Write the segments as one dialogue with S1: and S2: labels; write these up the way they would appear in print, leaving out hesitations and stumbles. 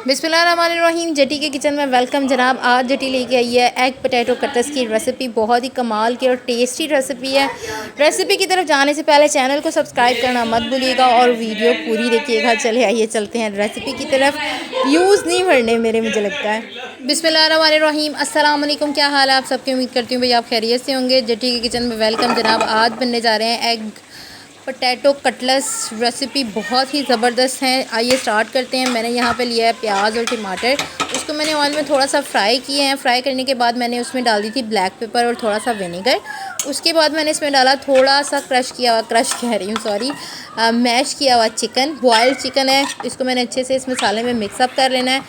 S1: बिस्मिल्लाहिर्रहमानिर्रहीम। जटी के किचन में वेलकम जनाब। आज जटी लेके आई है एग पोटैटो कटलेट्स की रेसिपी। बहुत ही कमाल की और टेस्टी रेसिपी है। रेसिपी की तरफ जाने से पहले चैनल को सब्सक्राइब करना मत भूलिएगा और वीडियो पूरी देखिएगा। चले आइए चलते हैं रेसिपी की तरफ। व्यूज़ नहीं बढ़ने मेरे, मुझे लगता है। बिस्मिल्लाहिर्रहमानिर्रहीम। अस्सलाम वालेकुम। क्या हाल है आप सबके? उम्मीद करती हूँ भैया आप खैरियत से होंगे। जटी के किचन में वेलकम जनाब। आज बनने जा रहे हैं एग पोटैटो कटलेट्स। रेसिपी बहुत ही ज़बरदस्त है। आइए स्टार्ट करते हैं। मैंने यहाँ पे लिया है प्याज और टमाटर। उसको मैंने ऑयल में थोड़ा सा फ्राई किए हैं। फ्राई करने के बाद मैंने उसमें डाल दी थी ब्लैक पेपर और थोड़ा सा विनेगर। उसके बाद मैंने इसमें डाला थोड़ा सा मैश किया हुआ चिकन। बॉयल्ड चिकन है। इसको मैंने अच्छे से इस मसाले में मिक्सअप कर लेना है।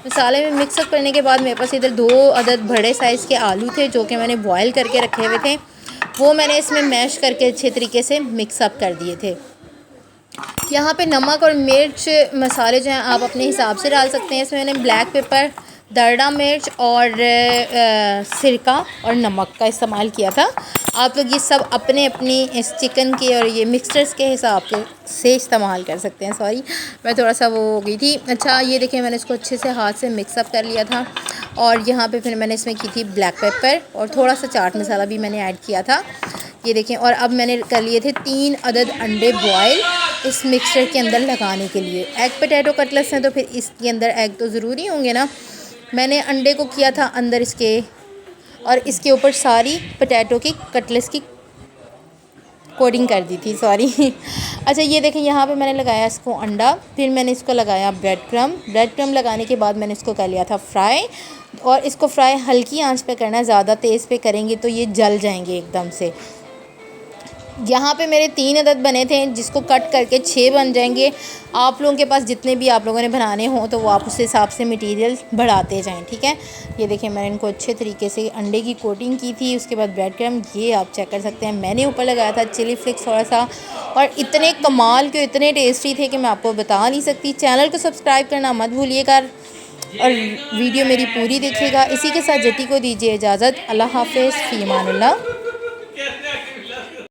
S1: मसाले में मिक्सअप करने के बाद मेरे पास इधर 2 अदद बड़े साइज़ के आलू थे जो कि मैंने बॉयल करके रखे हुए थे। वो मैंने इसमें मैश करके अच्छे तरीके से मिक्सअप कर दिए थे। यहाँ पे नमक और मिर्च मसाले जो हैं आप अपने हिसाब से डाल सकते हैं। इसमें मैंने ब्लैक पेपर, दरड़ा मिर्च और सिरका और नमक का इस्तेमाल किया था। आप लोग ये सब अपने अपनी इस चिकन के और ये मिक्सचर्स के हिसाब से इस्तेमाल कर सकते हैं। सॉरी, मैं थोड़ा सा वो हो गई थी। अच्छा, ये देखिए मैंने इसको अच्छे से हाथ से मिक्सअप कर लिया था। और यहाँ पे फिर मैंने इसमें की थी ब्लैक पेपर और थोड़ा सा चाट मसाला भी मैंने ऐड किया था। ये देखें। और अब मैंने कर लिए थे 3 अदद अंडे बॉयल इस मिक्सचर के अंदर लगाने के लिए। एग पोटैटो कटलेट्स हैं तो फिर इसके अंदर एग तो ज़रूरी होंगे ना। मैंने अंडे को किया था अंदर इसके, और इसके ऊपर सारी पोटैटो की कटलेट्स की कोटिंग कर दी थी। सॉरी। अच्छा, ये देखें यहाँ पे मैंने लगाया इसको अंडा। फिर मैंने इसको लगाया ब्रेड क्रम लगाने के बाद मैंने इसको कर लिया था फ्राई। और इसको फ्राई हल्की आंच पे करना है, ज़्यादा तेज़ पे करेंगे तो ये जल जाएंगे एकदम से। यहाँ पे मेरे 3 अदद बने थे, जिसको कट करके 6 बन जाएंगे। आप लोगों के पास जितने भी आप लोगों ने बनाने हों तो वो आप उस हिसाब से मटेरियल बढ़ाते जाएं, ठीक है। ये देखिए मैंने इनको अच्छे तरीके से अंडे की कोटिंग की थी। उसके बाद ब्रेड क्रम, ये आप चेक कर सकते हैं। मैंने ऊपर लगाया था चिली फ्लेक्स थोड़ा सा, और इतने कमाल के इतने टेस्टी थे कि मैं आपको बता नहीं सकती। चैनल को सब्सक्राइब करना मत भूलिएगा और वीडियो मेरी पूरी देखिएगा। इसी के साथ जटी को दीजिए इजाज़त। अल्लाह हाफ़िज़, फ़ी अमानिल्लाह।